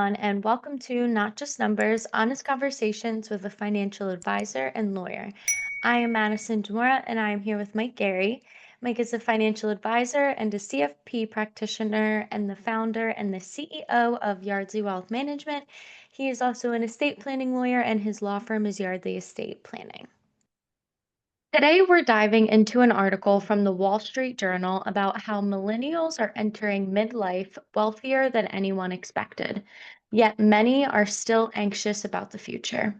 everyone, and welcome to Not Just Numbers, Honest Conversations with a Financial Advisor and Lawyer. I am Madison and I am here with Mike Gary. Mike is a financial advisor and a CFP practitioner and the founder and the CEO of Yardley Wealth Management. He is also an estate planning lawyer, and his law firm is Yardley Estate Planning. Today, we're diving into an article from the Wall Street Journal about how millennials are entering midlife wealthier than anyone expected, yet many are still anxious about the future.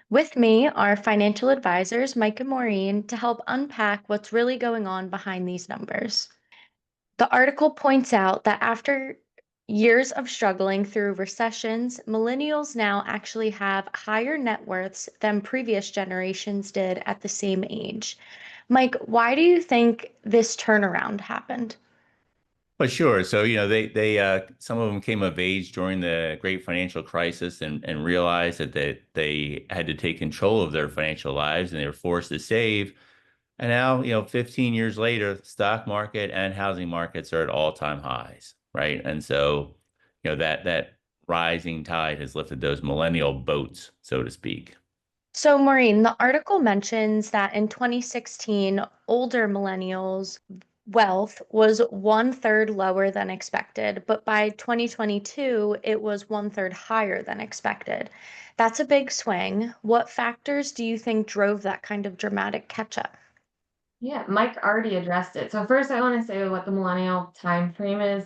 With me are financial advisors Mike and Maureen to help unpack what's really going on behind these numbers. The article points out that after years of struggling through recessions, millennials now actually have higher net worths than previous generations did at the same age. Mike, why do you think this turnaround happened? Well, sure. So, they some of them came of age during the great financial crisis and realized that they had to take control of their financial lives and they were forced to save. And now, 15 years later, the stock market and housing markets are at all-time highs, right? And so, that rising tide has lifted those millennial boats, so to speak. So, Maureen, the article mentions that in 2016, older millennials' wealth was one third lower than expected, but by 2022, it was one third higher than expected. That's a big swing. What factors do you think drove that kind of dramatic catch up? Yeah, Mike already addressed it. So first, I want to say what the millennial time frame is.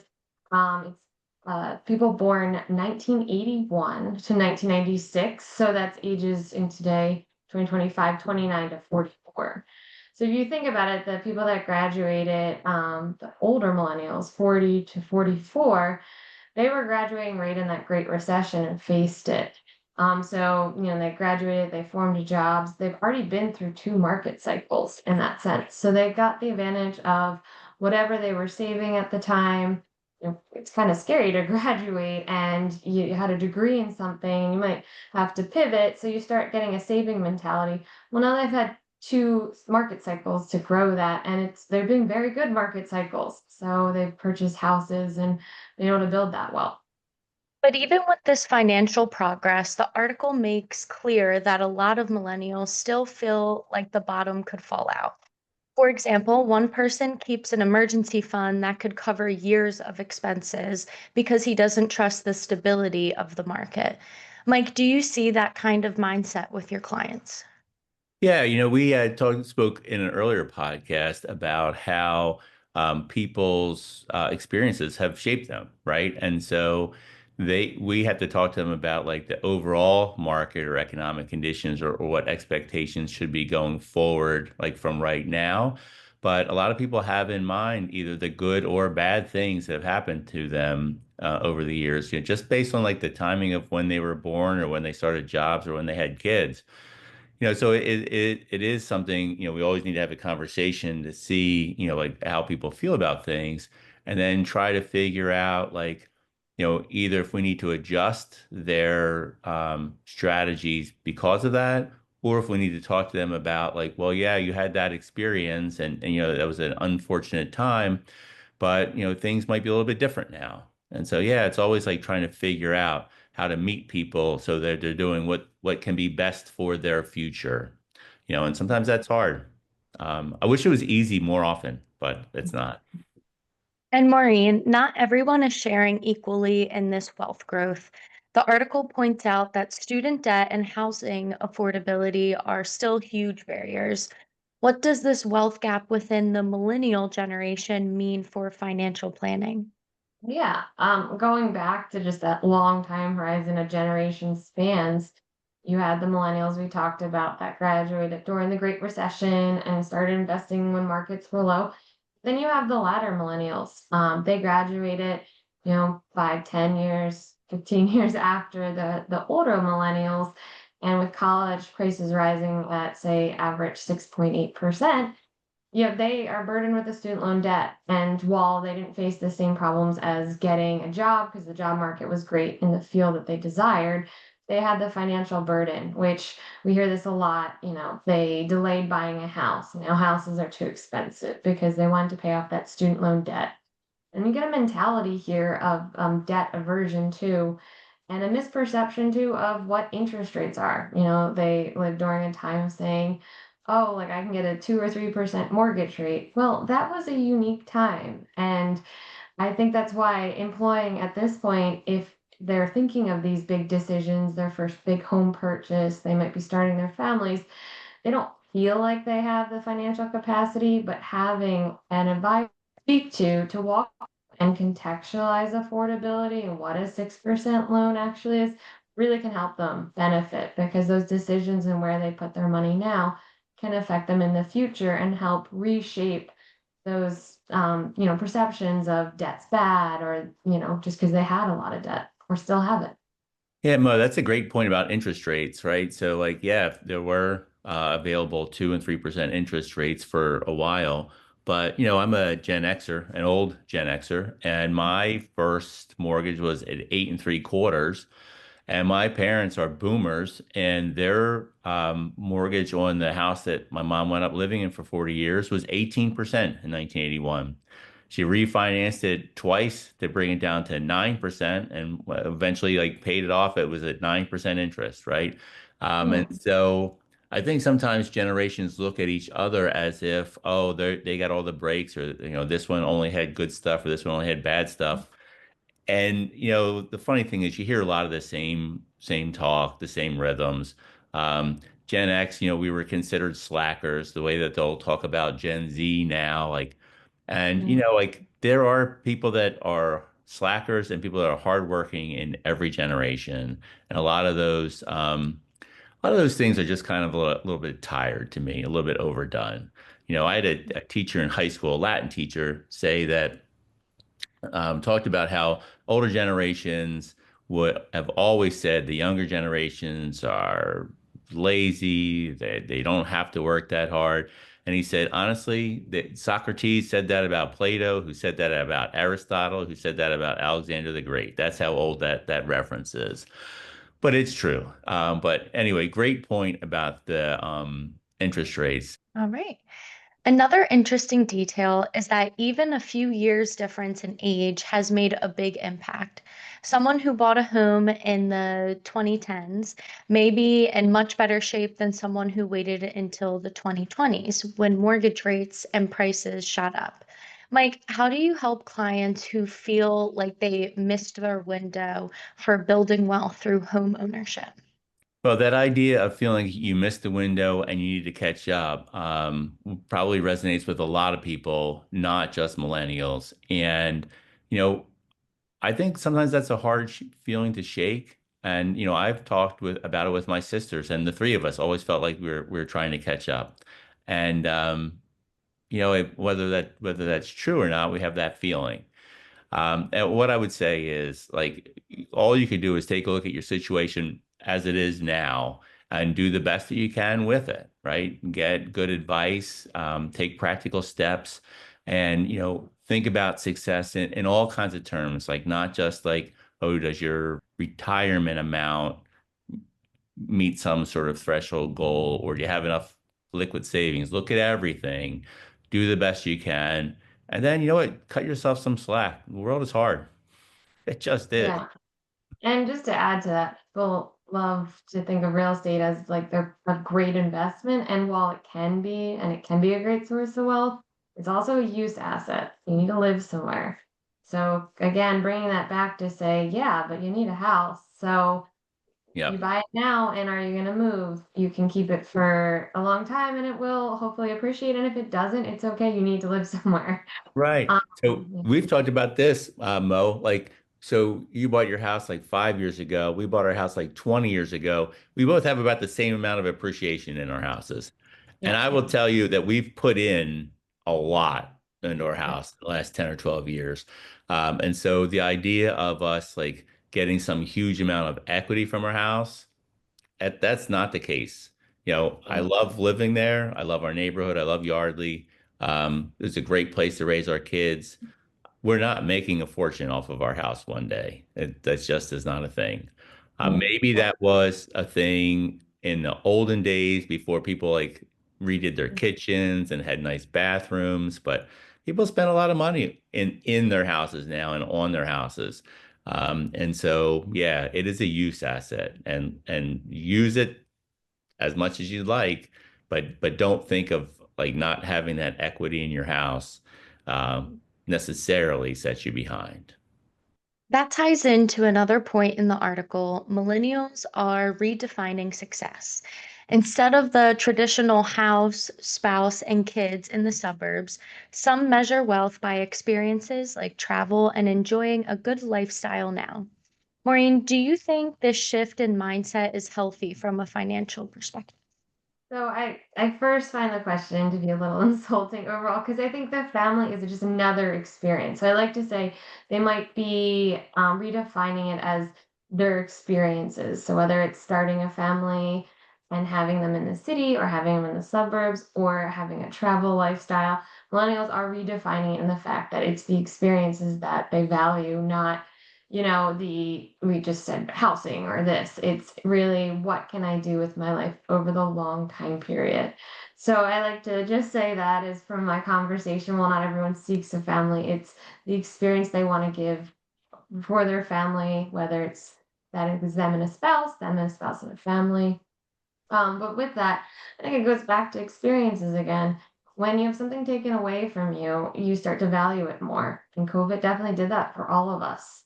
It's people born 1981 to 1996. So that's ages in today, 2025, 29 to 44. So if you think about it, the people that graduated, the older millennials, 40 to 44, they were graduating right in that Great Recession and faced it. They graduated, they formed jobs. They've already been through two market cycles in that sense. So they got the advantage of whatever they were saving at the time. It's kind of scary to graduate and you had a degree in something, you might have to pivot. So you start getting a saving mentality. Well, now they've had two market cycles to grow that, and they've been very good market cycles. So they've purchased houses and been able to build that wealth. But even with this financial progress, the article makes clear that a lot of millennials still feel like the bottom could fall out. For example, one person keeps an emergency fund that could cover years of expenses because he doesn't trust the stability of the market. Mike, do you see that kind of mindset with your clients? Yeah, we spoke in an earlier podcast about how people's experiences have shaped them, right? And so we have to talk to them about like the overall market or economic conditions or what expectations should be going forward, like from right now. But a lot of people have in mind either the good or bad things that have happened to them over the years, just based on like the timing of when they were born or when they started jobs or when they had kids. So it is something, we always need to have a conversation to see, like how people feel about things and then try to figure out like, either if we need to adjust their strategies because of that, or if we need to talk to them about like, well, yeah, you had that experience and that was an unfortunate time, but things might be a little bit different now. And so yeah, it's always like trying to figure out how to meet people so that they're doing what can be best for their future. And sometimes that's hard. I wish it was easy more often, but it's not. And Maureen, not everyone is sharing equally in this wealth growth. The article points out that student debt and housing affordability are still huge barriers. What does this wealth gap within the millennial generation mean for financial planning? Yeah, going back to just that long time horizon of generation spans, you had the millennials we talked about that graduated during the Great Recession and started investing when markets were low. Then you have the latter millennials. They graduated, 5, 10 years, 15 years after the older millennials, and with college prices rising at say average 6.8%. Yeah, they are burdened with the student loan debt. And while they didn't face the same problems as getting a job because the job market was great in the field that they desired, they had the financial burden, which we hear this a lot. They delayed buying a house. Now houses are too expensive because they wanted to pay off that student loan debt. And you get a mentality here of debt aversion too. and a misperception too of what interest rates are. They live during a time of saying, oh, like I can get a 2 or 3% mortgage rate. Well, that was a unique time. And I think that's why employing at this point, if they're thinking of these big decisions, their first big home purchase, they might be starting their families, they don't feel like they have the financial capacity, but having an advisor speak to walk and contextualize affordability and what a 6% loan actually is really can help them benefit, because those decisions and where they put their money now can affect them in the future and help reshape those perceptions of debt's bad, or just because they had a lot of debt or still have it. Yeah, Mo, that's a great point about interest rates, right? So, like, yeah, there were available 2 and 3% interest rates for a while, but I'm a Gen Xer, an old Gen Xer, and my first mortgage was at 8 3/4, and my parents are boomers, and their mortgage on the house that my mom went up living in for 40 years was 18% in 1981. She refinanced it twice to bring it down to 9% and eventually like paid it off. It was at 9% interest, right? And Hmm. so I think sometimes generations look at each other as if, oh, they got all the breaks, or this one only had good stuff, or this one only had bad stuff. And the funny thing is, you hear a lot of the same talk, the same rhythms. Gen X, we were considered slackers, the way that they'll talk about Gen Z now, like, and Hmm. like there are people that are slackers and people that are hardworking in every generation, and a lot of those things are just kind of a little bit tired to me, a little bit overdone. I had a teacher in high school, a Latin teacher, say that talked about how older generations would have always said the younger generations are lazy, they don't have to work that hard. And he said, honestly, that Socrates said that about Plato, who said that about Aristotle, who said that about Alexander the Great. That's how old that reference is. But it's true. But anyway, great point about the interest rates. All right. Another interesting detail is that even a few years difference in age has made a big impact. Someone who bought a home in the 2010s may be in much better shape than someone who waited until the 2020s when mortgage rates and prices shot up. Mike, how do you help clients who feel like they missed their window for building wealth through home ownership? Well, that idea of feeling you missed the window and you need to catch up probably resonates with a lot of people, not just millennials. And, you know, I think sometimes that's a hard feeling to shake. And, I've talked about it with my sisters, and the three of us always felt like we were trying to catch up. And, whether that's true or not, we have that feeling. And what I would say is, like, all you can do is take a look at your situation as it is now and do the best that you can with it, right? Get good advice, take practical steps, and, think about success in all kinds of terms, like not just like, oh, does your retirement amount meet some sort of threshold goal, or do you have enough liquid savings? Look at everything, do the best you can, and then you know what? Cut yourself some slack. The world is hard. It just is. Yeah. And just to add to that, people love to think of real estate as like they're a great investment. And while it can be, and it can be a great source of wealth, it's also a use asset. You need to live somewhere. So again, bringing that back to say, yeah, but you need a house. So you Yep. buy it now, and are you going to move? You can keep it for a long time and it will hopefully appreciate. And if it doesn't, it's okay. You need to live somewhere. Right. So Yeah. we've talked about this, Mo. Like, so you bought your house like 5 years ago. We bought our house like 20 years ago. We both have about the same amount of appreciation in our houses. And Yeah. I will tell you that we've put in a lot into our Yeah. house the last 10 or 12 years. And so the idea of us like getting some huge amount of equity from our house, that's not the case. I Yeah. love living there. I love our neighborhood. I love Yardley. It's a great place to raise our kids. We're not making a fortune off of our house one day. That's just is not a thing. Maybe Yeah. that was a thing in the olden days before people like redid their kitchens and had nice bathrooms, but people spend a lot of money in their houses now and on their houses. And so, yeah, it is a use asset, and use it as much as you'd like, but don't think of like not having that equity in your house necessarily sets you behind. That ties into another point in the article. Millennials are redefining success. Instead of the traditional house, spouse, and kids in the suburbs, some measure wealth by experiences like travel and enjoying a good lifestyle now. Maureen, do you think this shift in mindset is healthy from a financial perspective? So I first find the question to be a little insulting overall because I think the family is just another experience. So I like to say they might be redefining it as their experiences. So whether it's starting a family and having them in the city or having them in the suburbs or having a travel lifestyle, millennials are redefining it in the fact that it's the experiences that they value, not we just said housing or this. It's really what can I do with my life over the long time period. So I like to just say that is from my conversation. While not everyone seeks a family, it's the experience they want to give for their family, whether it's that it's them and a spouse and a family. But with that, I think it goes back to experiences again. When you have something taken away from you, you start to value it more. And COVID definitely did that for all of us.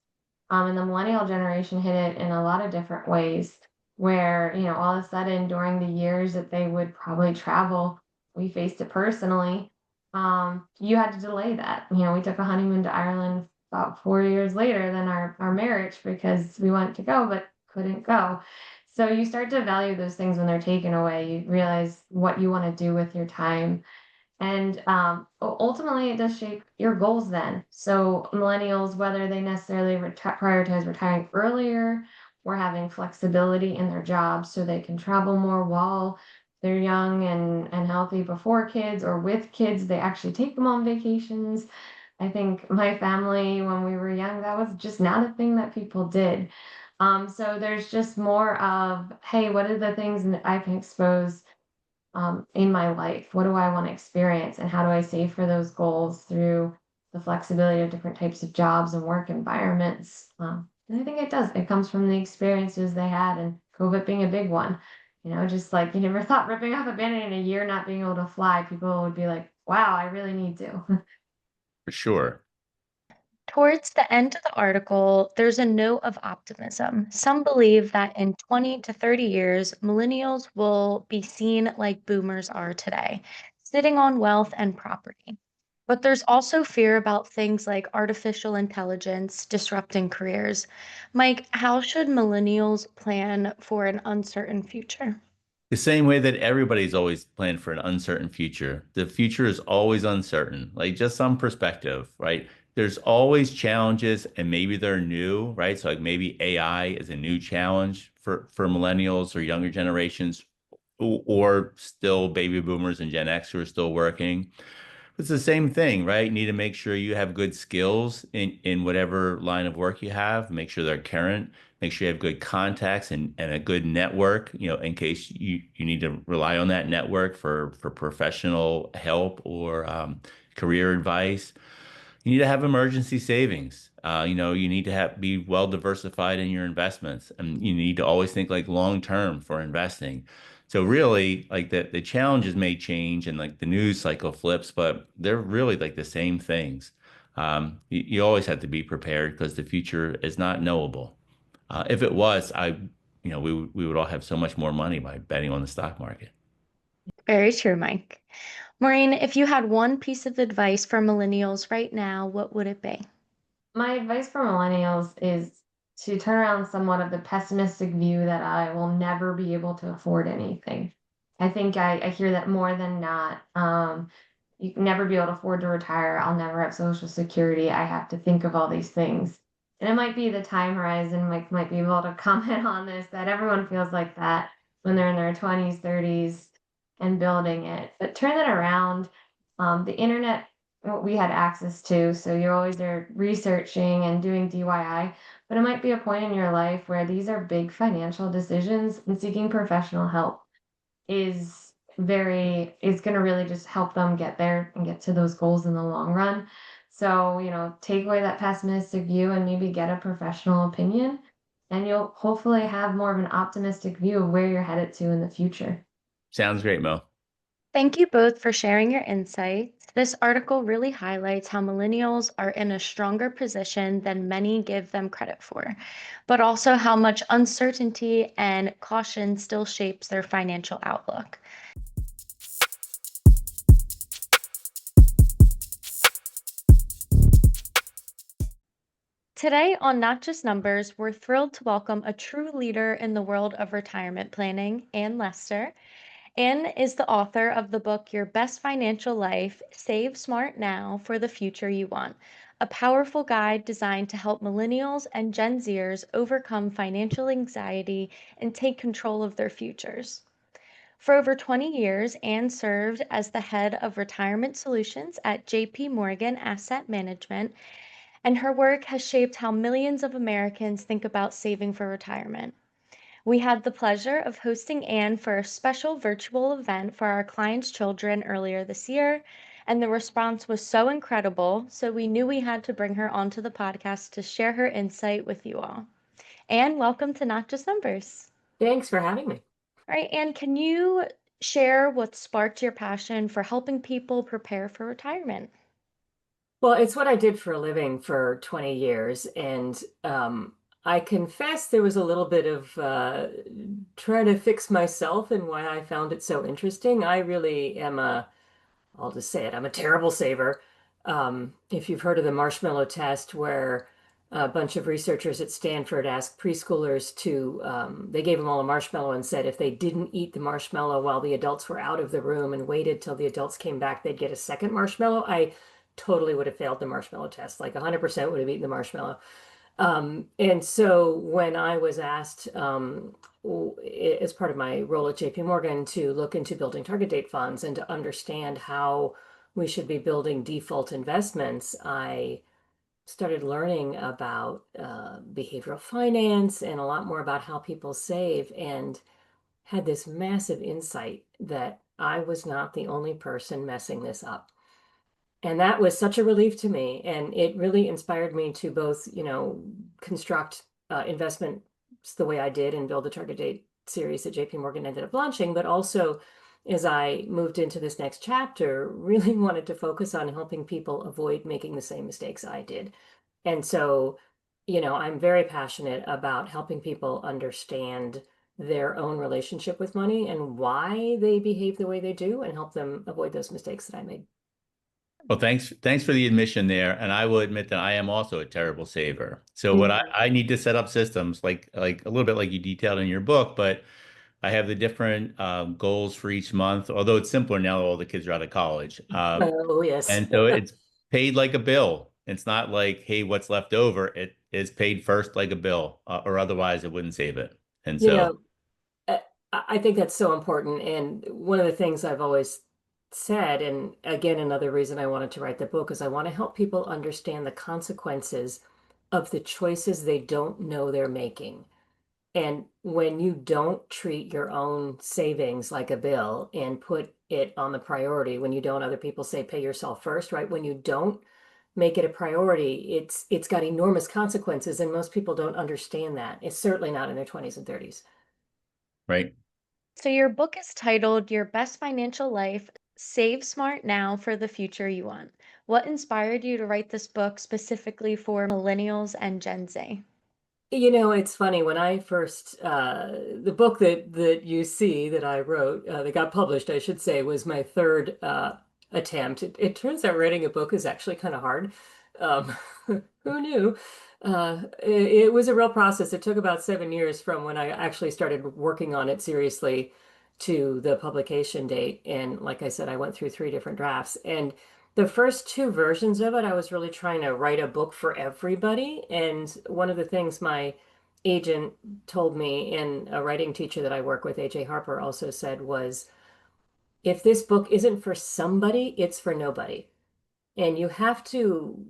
And the millennial generation hit it in a lot of different ways, where, all of a sudden during the years that they would probably travel, we faced it personally. You had to delay that. We took a honeymoon to Ireland about 4 years later than our marriage because we wanted to go but couldn't go. So you start to value those things when they're taken away. You realize what you want to do with your time. And ultimately, it does shape your goals then. So, millennials, whether they necessarily prioritize retiring earlier or having flexibility in their jobs so they can travel more while they're young and healthy before kids, or with kids, they actually take them on vacations. I think my family, when we were young, that was just not a thing that people did. So there's just more of, hey, what are the things that I can expose in my life? What do I want to experience? And how do I save for those goals through the flexibility of different types of jobs and work environments? And I think it does. It comes from the experiences they had, and COVID being a big one. Just like you never thought ripping off a band in a year not being able to fly, people would be like, wow, I really need to. For sure. Towards the end of the article, there's a note of optimism. Some believe that in 20 to 30 years, millennials will be seen like boomers are today, sitting on wealth and property. But there's also fear about things like artificial intelligence disrupting careers. Mike, how should millennials plan for an uncertain future? The same way that everybody's always planned for an uncertain future. The future is always uncertain, like just some perspective, right? There's always challenges and maybe they're new, right? So like maybe AI is a new challenge for millennials or younger generations or still baby boomers and Gen X who are still working. It's the same thing, right? You need to make sure you have good skills in whatever line of work you have. Make sure they're current. Make sure you have good contacts and a good network, in case you need to rely on that network for professional help or career advice. You need to have emergency savings. You need to be well diversified in your investments, and you need to always think like long term for investing. So really, like the challenges may change and like the news cycle flips, but they're really like the same things. You always have to be prepared because the future is not knowable. If it was, we would all have so much more money by betting on the stock market. Very true, Mike. Maureen, if you had one piece of advice for millennials right now, what would it be? My advice for millennials is to turn around somewhat of the pessimistic view that I will never be able to afford anything. I think I hear that more than not. You can never be able to afford to retire. I'll never have Social Security. I have to think of all these things. And it might be the time horizon, Mike might be able to comment on this, that everyone feels like that when they're in their 20s, 30s, and building it. But turn that around. The internet what we had access to. So you're always there researching and doing DIY. But it might be a point in your life where these are big financial decisions and seeking professional help is going to really just help them get there and get to those goals in the long run. So, take away that pessimistic view and maybe get a professional opinion, and you'll hopefully have more of an optimistic view of where you're headed to in the future. Sounds great, Mo. Thank you both for sharing your insights. This article really highlights how millennials are in a stronger position than many give them credit for, but also how much uncertainty and caution still shapes their financial outlook. Today on Not Just Numbers, we're thrilled to welcome a true leader in the world of retirement planning, Ann Lester. Ann is the author of the book Your Best Financial Life: Save Smart Now for the Future You Want, a powerful guide designed to help millennials and Gen Zers overcome financial anxiety and take control of their futures. For over 20 years, Ann served as the head of retirement solutions at JP Morgan Asset Management, and her work has shaped how millions of Americans think about saving for retirement. We had the pleasure of hosting Ann for a special virtual event for our clients' children earlier this year, and the response was so incredible, so we knew we had to bring her onto the podcast to share her insight with you all. Ann, welcome to Not Just Numbers. Thanks for having me. All right, Ann, can you share what sparked your passion for helping people prepare for retirement? Well, it's what I did for a living for 20 years. And I confess there was a little bit of trying to fix myself and why I found it so interesting. I really am I'll just say it, I'm a terrible saver. If you've heard of the marshmallow test, where a bunch of researchers at Stanford asked preschoolers they gave them all a marshmallow and said if they didn't eat the marshmallow while the adults were out of the room and waited till the adults came back, they'd get a second marshmallow. I totally would have failed the marshmallow test, like 100% would have eaten the marshmallow. And so when I was asked, as part of my role at JP Morgan, to look into building target date funds and to understand how we should be building default investments, I started learning about behavioral finance and a lot more about how people save, and had this massive insight that I was not the only person messing this up. And that was such a relief to me. And it really inspired me to both, construct investments the way I did and build the target date series that JP Morgan ended up launching, but also as I moved into this next chapter, really wanted to focus on helping people avoid making the same mistakes I did. And so, I'm very passionate about helping people understand their own relationship with money and why they behave the way they do, and help them avoid those mistakes that I made. Well, thanks for the admission there. And I will admit that I am also a terrible saver. So what Mhm. I need to set up systems like a little bit like you detailed in your book, but I have the different goals for each month, although it's simpler now all the kids are out of college. Oh, yes. And so it's paid like a bill. It's not like, hey, what's left over? It is paid first like a bill, or otherwise it wouldn't save it. And You so, know, I think that's so important. And one of the things I've always said, and again, another reason I wanted to write the book, is I want to help people understand the consequences of the choices they don't know they're making. And when you don't treat your own savings like a bill and put it on the priority, when you don't, other people say pay yourself first, right? When you don't make it a priority, it's got enormous consequences, and most people don't understand that. It's certainly not in their 20s and 30s. right. So, your book is titled Your Best Financial Life: Save Smart Now for the Future You Want. What inspired you to write this book specifically for millennials and Gen Z? It's funny when I first the book that you see that I wrote that got published, I should say, was my third attempt. It turns out writing a book is actually kind of hard. Um, who knew? It was a real process. It took about 7 years from when I actually started working on it seriously to the publication date. And like I said, I went through 3 different drafts. And the first 2 versions of it, I was really trying to write a book for everybody. And one of the things my agent told me, and a writing teacher that I work with, AJ Harper, also said was, if this book isn't for somebody, it's for nobody. And you have to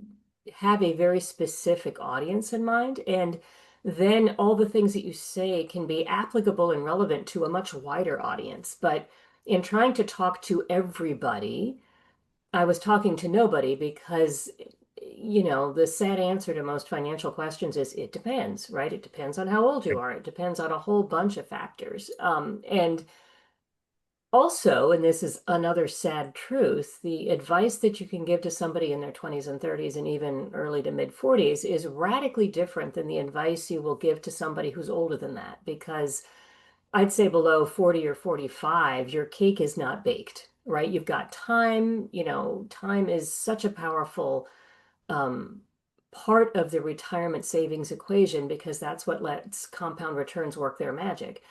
have a very specific audience in mind. And then all the things that you say can be applicable and relevant to a much wider audience. But in trying to talk to everybody, I was talking to nobody, because the sad answer to most financial questions is it depends, right? It depends on how old you are. It depends on a whole bunch of factors. And also, and this is another sad truth, the advice that you can give to somebody in their 20s and 30s and even early to mid 40s is radically different than the advice you will give to somebody who's older than that. Because I'd say below 40 or 45, your cake is not baked, right? You've got time, time is such a powerful um, part of the retirement savings equation because that's what lets compound returns work their magic.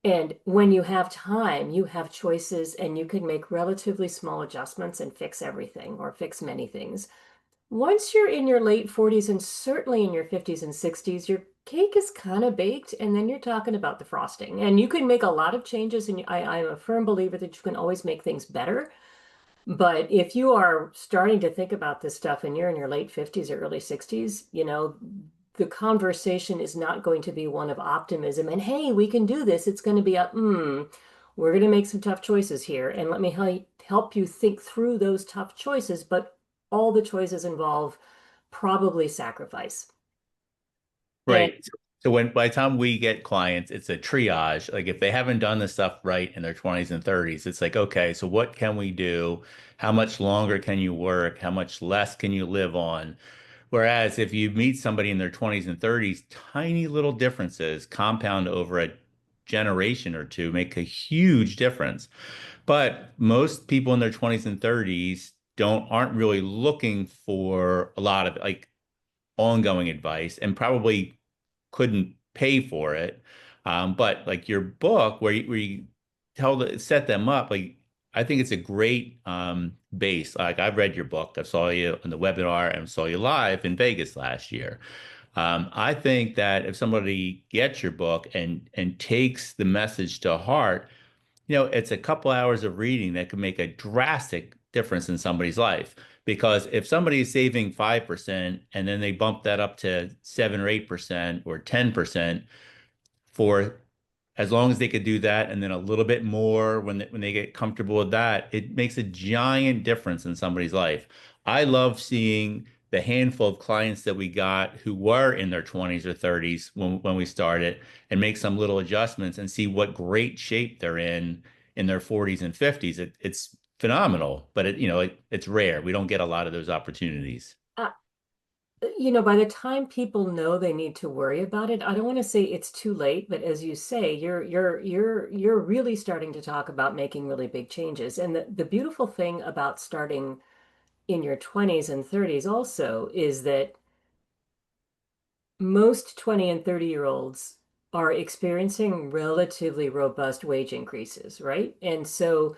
And when you have time, you have choices and you can make relatively small adjustments and fix everything or fix many things. Once you're in your late 40s and certainly in your 50s and 60s, your cake is kind of baked, and then you're talking about the frosting. And you can make a lot of changes, and I'm a firm believer that you can always make things better. But if you are starting to think about this stuff and you're in your late 50s or early 60s, the conversation is not going to be one of optimism and, hey, we can do this. It's going to be we're going to make some tough choices here. And let me help you think through those tough choices. But all the choices involve probably sacrifice. Right. So when by the time we get clients, it's a triage. Like if they haven't done this stuff right in their 20s and 30s, it's like, okay, so what can we do? How much longer can you work? How much less can you live on? Whereas if you meet somebody in their 20s and 30s, tiny little differences compound over a generation or two, make a huge difference. But most people in their 20s and 30s aren't really looking for a lot of like ongoing advice and probably couldn't pay for it. But like your book, where you set them up, like I think it's a great base. Like I've read your book, I saw you in the webinar and saw you live in Vegas last year. I think that if somebody gets your book and takes the message to heart, it's a couple hours of reading that could make a drastic difference in somebody's life. Because if somebody is saving 5% and then they bump that up to 7 or 8% or 10% for as long as they could do that and then a little bit more when they get comfortable with that, it makes a giant difference in somebody's life. I love seeing the handful of clients that we got who were in their 20s or 30s when we started and make some little adjustments and see what great shape they're in their 40s and 50s. It's phenomenal, but it's rare. We don't get a lot of those opportunities. By the time people know they need to worry about it, I don't want to say it's too late, but as you say, you're really starting to talk about making really big changes. And the beautiful thing about starting in your 20s and 30s also is that most 20 and 30-year-olds are experiencing relatively robust wage increases, right? And so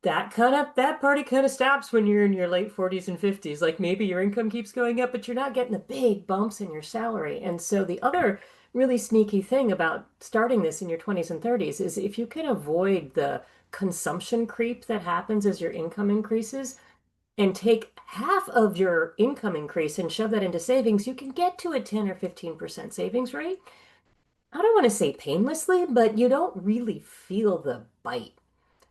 that party kind of stops when you're in your late 40s and 50s. Like maybe your income keeps going up, but you're not getting the big bumps in your salary. And so the other really sneaky thing about starting this in your 20s and 30s is if you can avoid the consumption creep that happens as your income increases and take half of your income increase and shove that into savings, you can get to a 10 or 15% savings rate. I don't want to say painlessly, but you don't really feel the bite.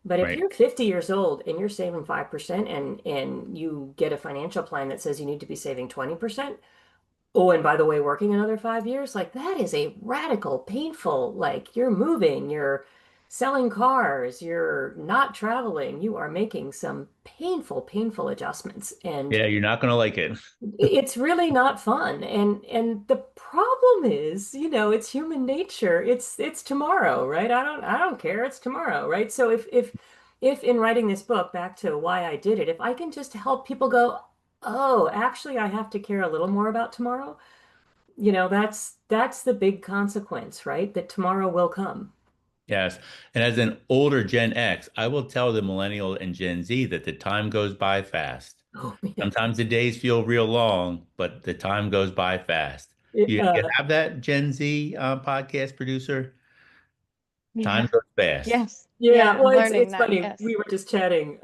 But if Right. you're 50 years old and you're saving 5% and you get a financial plan that says you need to be saving 20%, oh, and by the way, working another 5 years, like that is a radical, painful, like you're moving, you're selling cars, you're not traveling, you are making some painful, painful adjustments. And Yeah, you're not going to like it. it's really not fun. And the problem is, it's human nature. It's tomorrow, right? I don't care. It's tomorrow, right? So if in writing this book, back to why I did it, if I can just help people go, oh, actually I have to care a little more about tomorrow, that's the big consequence, right? That tomorrow will come. Yes. And as an older Gen X, I will tell the millennial and Gen Z that the time goes by fast. Oh man. Sometimes the days feel real long, but the time goes by fast. It, You have that Gen Z podcast producer? Time Yeah. goes fast. Yes. Yeah, Yeah, well, I'm it's learning it's that. funny. Yes. We were just chatting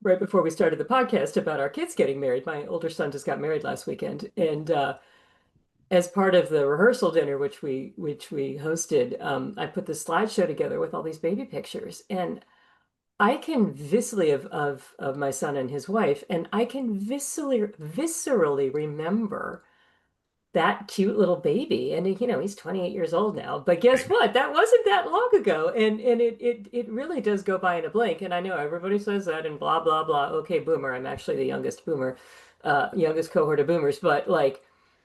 right before we started the podcast about our kids getting married. My older son just got married last weekend, and as part of the rehearsal dinner, which we hosted, I put this slideshow together with all these baby pictures, and I can viscerally of my son and his wife, and I can viscerally remember that cute little baby. And he's 28 years old now. But guess what? That wasn't that long ago. And it really does go by in a blink. And I know everybody says that and blah blah blah. Okay, boomer. I'm actually the youngest boomer, youngest cohort of boomers, but like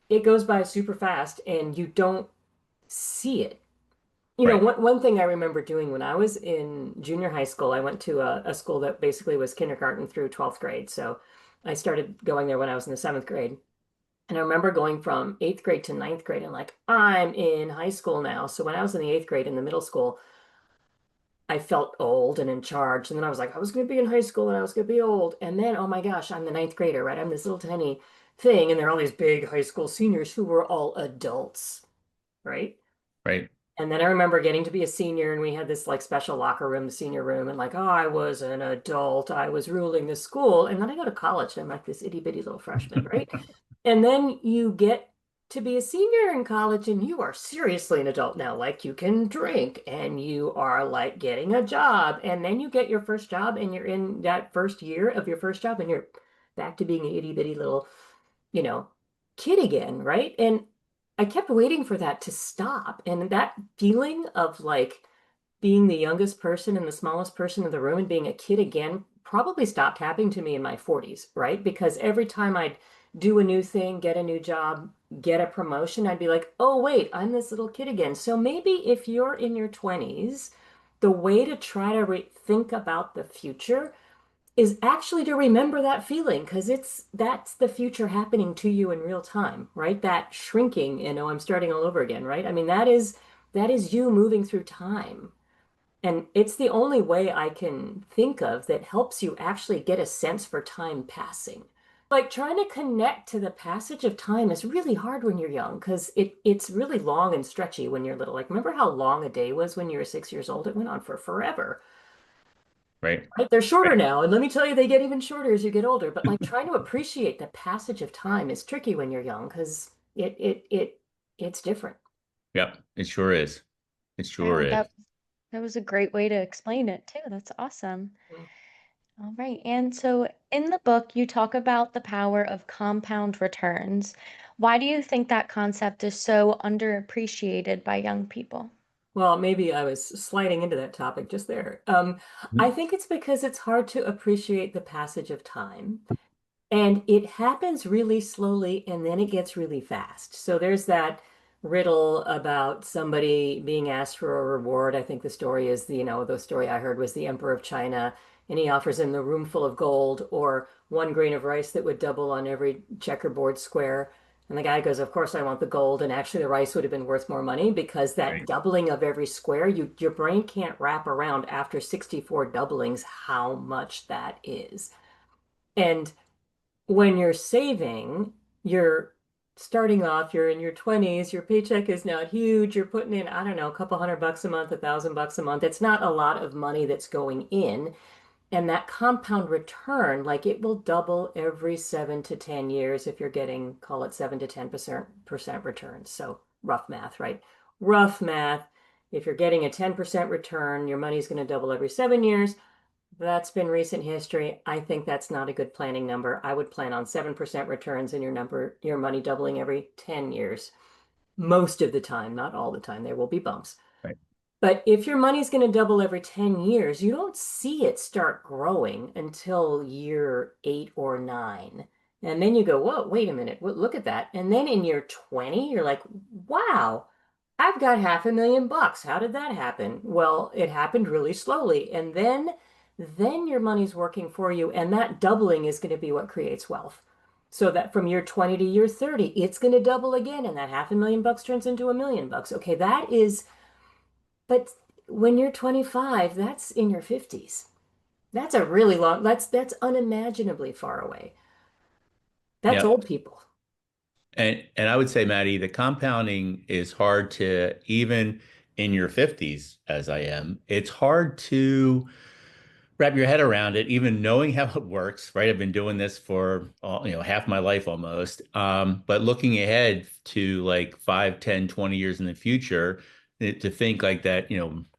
it goes by super fast and you don't see it. Right. One thing I remember doing when I was in junior high school, I went to a school that basically was kindergarten through 12th grade. So I started going there when I was in the seventh grade. And I remember going from eighth grade to ninth grade and like, I'm in high school now. So when I was in the eighth grade in the middle school, I felt old and in charge. And then I was like, I was going to be in high school and I was going to be old. And then, oh my gosh, I'm the ninth grader, right? I'm this little tiny thing. And there are all these big high school seniors who were all adults, right? Right. And then I remember getting to be a senior and we had this like special locker room, the senior room, and like, oh, I was an adult. I was ruling the school. And then I go to college and I'm like this itty bitty little freshman, right? And then you get to be a senior in college and you are seriously an adult now. Like you can drink and you are like getting a job. And then you get your first job and you're in that first year of your first job and you're back to being an itty bitty little, you know, kid again, right? And I kept waiting for that to stop. And that feeling of like being the youngest person and the smallest person in the room and being a kid again probably stopped happening to me in my 40s, right? Because every time I'd do a new thing, get a new job, get a promotion, I'd be like, oh, wait, I'm this little kid again. So maybe if you're in your 20s, the way to try to think about the future is actually to remember that feeling because that's the future happening to you in real time, right? That shrinking, I'm starting all over again, right? I mean, that is you moving through time. And it's the only way I can think of that helps you actually get a sense for time passing. Like trying to connect to the passage of time is really hard when you're young because it's really long and stretchy when you're little. Like remember how long a day was when you were 6 years old? It went on for forever. Right. Right? They're shorter now, and let me tell you, they get even shorter as you get older. But like trying to appreciate the passage of time is tricky when you're young because it's different. Yep. It sure is. It sure Wow, is. that was a great way to explain it too. That's awesome. Mm. All right. And so in the book, you talk about the power of compound returns. Why do you think that concept is so underappreciated by young people? Well, maybe I was sliding into that topic just there. I think it's because it's hard to appreciate the passage of time. And it happens really slowly and then it gets really fast. So there's that riddle about somebody being asked for a reward. I think the story is the story I heard was the Emperor of China, and he offers him the room full of gold or 1 grain of rice that would double on every checkerboard square. And the guy goes, of course, I want the gold. And actually, the rice would have been worth more money because that Right. doubling of every square, your brain can't wrap around after 64 doublings how much that is. And when you're saving, you're starting off, you're in your 20s, your paycheck is not huge, you're putting in, I don't know, a couple $100 a month, $1,000 a month. It's not a lot of money that's going in. And that compound return, like it will double every 7 to 10 years if you're getting, call it 7 to 10% returns. So rough math, right? Rough math. If you're getting a 10% return, your money's going to double every 7 years. That's been recent history. I think that's not a good planning number. I would plan on 7% returns and your money doubling every 10 years. Most of the time, not all the time. There will be bumps. Right. But if your money's going to double every 10 years, you don't see it start growing until year 8 or 9. And then you go, whoa, wait a minute, look at that. And then in year 20, you're like, wow, I've got $500,000. How did that happen? Well, it happened really slowly. And then your money's working for you. And that doubling is going to be what creates wealth. So that from year 20 to year 30, it's going to double again. And that $500,000 turns into $1,000,000. Okay, but when you're 25, that's in your 50s. That's a really long, that's unimaginably far away. That's Yep. old people. And I would say, Maddie, the compounding is hard to even in your 50s, as I am. It's hard to wrap your head around it, even knowing how it works, right? I've been doing this for half my life almost. But looking ahead to like 5, 10, 20 years in the future, to think like that,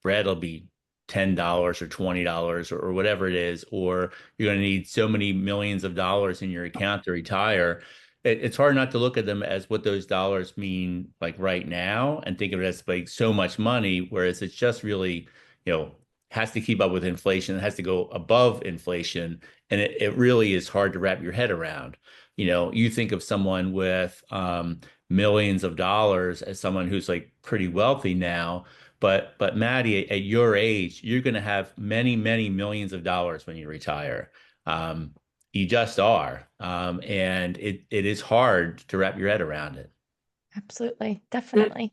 bread will be $10 or $20 or whatever it is, or you're going to need so many millions of dollars in your account to retire. It's hard not to look at them as what those dollars mean like right now and think of it as like so much money, whereas it's just really, you know, has to keep up with inflation, it has to go above inflation. And it really is hard to wrap your head around. You know, you think of someone with millions of dollars as someone who's like pretty wealthy now. But Maddie, at your age, you're going to have many, many millions of dollars when you retire. Um, you just are. And it is hard to wrap your head around it. Absolutely. The Definitely.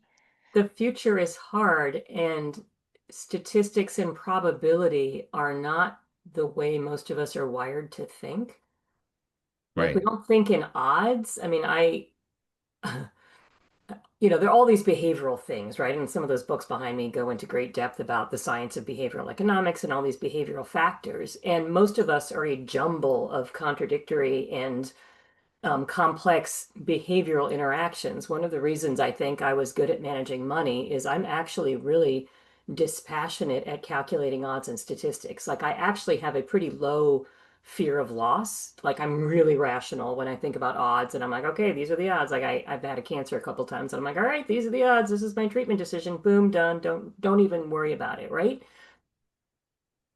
the future is hard, and statistics and probability are not the way most of us are wired to think. Like we Right. don't think in odds. I mean, there are all these behavioral things, right? And some of those books behind me go into great depth about the science of behavioral economics and all these behavioral factors. And most of us are a jumble of contradictory and complex behavioral interactions. One of the reasons I think I was good at managing money is I'm actually really dispassionate at calculating odds and statistics. Like I actually have a pretty low fear of loss. Like I'm really rational when I think about odds and I'm like, okay, these are the odds. Like I've had a cancer a couple times and I'm like, all right, these are the odds. This is my treatment decision. Boom, done. Don't even worry about it, right?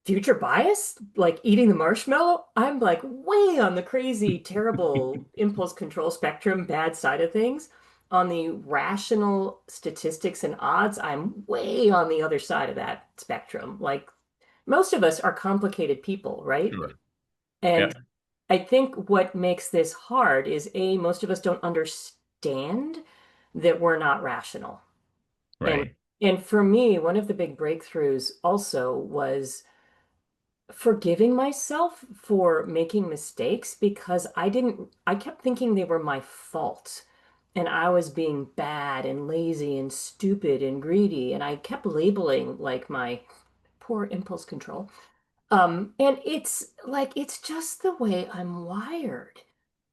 Future bias, like eating the marshmallow, I'm like way on the crazy, terrible impulse control spectrum, bad side of things. On the rational statistics and odds, I'm way on the other side of that spectrum. Like most of us are complicated people, right? Sure. And Yep. I think what makes this hard is A, most of us don't understand that we're not rational. And Right. and for me, one of the big breakthroughs also was forgiving myself for making mistakes because I kept thinking they were my fault. And I was being bad and lazy and stupid and greedy. And I kept labeling like my poor impulse control. And it's like, it's just the way I'm wired.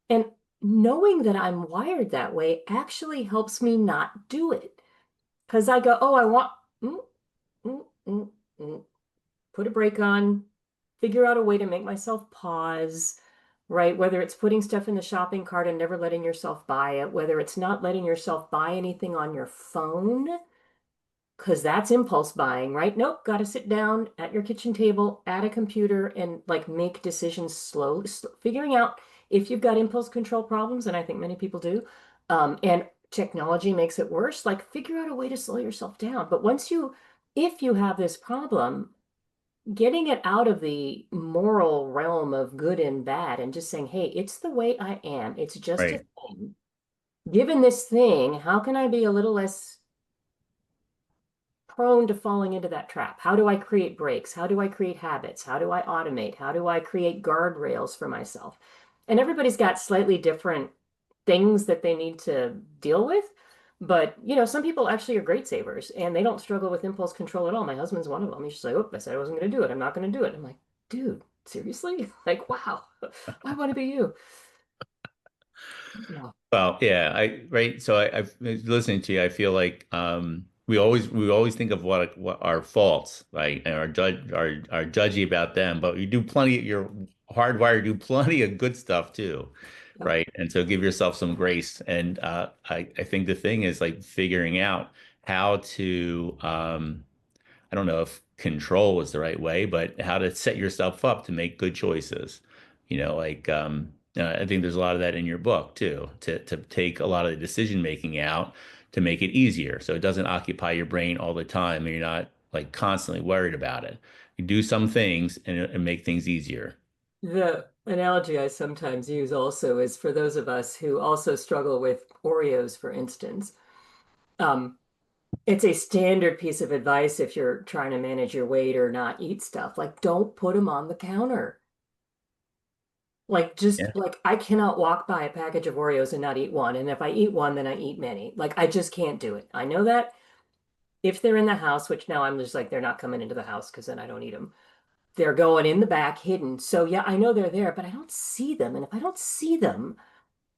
And knowing that I'm wired that way actually helps me not do it. Because I go, oh, I want, mm, mm, mm, mm, put a break on, figure out a way to make myself pause, right? Whether it's putting stuff in the shopping cart and never letting yourself buy it, whether it's not letting yourself buy anything on your phone, because that's impulse buying, right? Nope, got to sit down at your kitchen table, at a computer, and like make decisions slowly, figuring out if you've got impulse control problems, and I think many people do, and technology makes it worse, like figure out a way to slow yourself down. But if you have this problem, getting it out of the moral realm of good and bad and just saying, hey, it's the way I am. It's just a Right. thing. Given this thing, how can I be a little less prone to falling into that trap? How do I create breaks? How do I create habits? How do I automate? How do I create guardrails for myself? And everybody's got slightly different things that they need to deal with. But, some people actually are great savers and they don't struggle with impulse control at all. My husband's one of them. He's just like, oh, I said I wasn't going to do it. I'm not going to do it. I'm like, dude, seriously? Like, wow, I want to be you. Yeah. Well, yeah, right. So I've listening to you. I feel like we always think of what our faults, right, and are judgy about them. But you do plenty. You're hardwired to do plenty of good stuff too, Yep. right? And so give yourself some grace. And I think the thing is like figuring out how to I don't know if control is the right way, but how to set yourself up to make good choices. I think there's a lot of that in your book too, to take a lot of the decision making out to make it easier. So it doesn't occupy your brain all the time and you're not like constantly worried about it. You do some things and make things easier. The analogy I sometimes use also is for those of us who also struggle with Oreos, for instance. Um, it's a standard piece of advice if you're trying to manage your weight or not eat stuff. Like, don't put them on the counter. Like, Yeah. just like I cannot walk by a package of Oreos and not eat one. And if I eat one, then I eat many. Like, I just can't do it. I know that if they're in the house, which now I'm just like, they're not coming into the house because then I don't eat them. They're going in the back hidden. So, yeah, I know they're there, but I don't see them. And if I don't see them,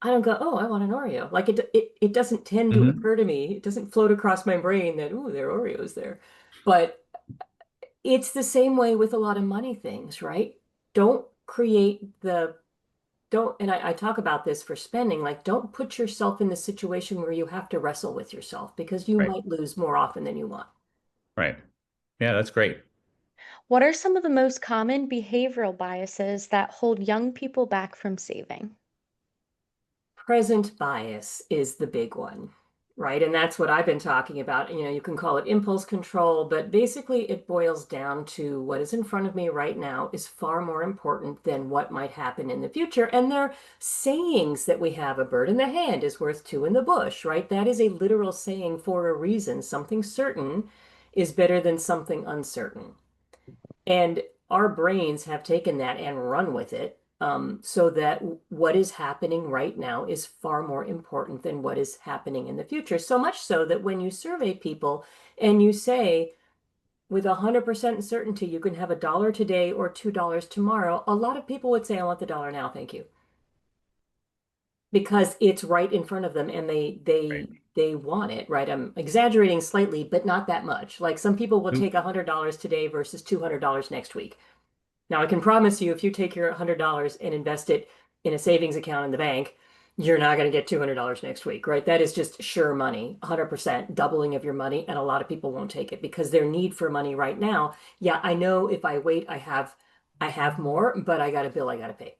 I don't go, oh, I want an Oreo. Like, it doesn't tend to Hmm. occur to me. It doesn't float across my brain that, oh, there are Oreos there. But it's the same way with a lot of money things, right? Don't create the don't, and I talk about this for spending, like don't put yourself in the situation where you have to wrestle with yourself because you Right. might lose more often than you want. Right. Yeah, that's great. What are some of the most common behavioral biases that hold young people back from saving? Present bias is the big one, right? And that's what I've been talking about. You know, you can call it impulse control, but basically it boils down to what is in front of me right now is far more important than what might happen in the future. And they're sayings that we have: a bird in the hand is worth two in the bush, right? That is a literal saying for a reason. Something certain is better than something uncertain. And our brains have taken that and run with it, so that what is happening right now is far more important than what is happening in the future. So much so that when you survey people and you say, with 100% certainty, you can have $1 today or $2 tomorrow, a lot of people would say, I want the dollar now, thank you. Because it's right in front of them and Right. they want it, right? I'm exaggerating slightly, but not that much. Like some people will Oop. take $100 today versus $200 next week. Now, I can promise you, if you take your $100 and invest it in a savings account in the bank, you're not going to get $200 next week, right? That is just sure money, 100% doubling of your money. And a lot of people won't take it because their need for money right now. Yeah, I know if I wait, I have more, but I got a bill I got to pay.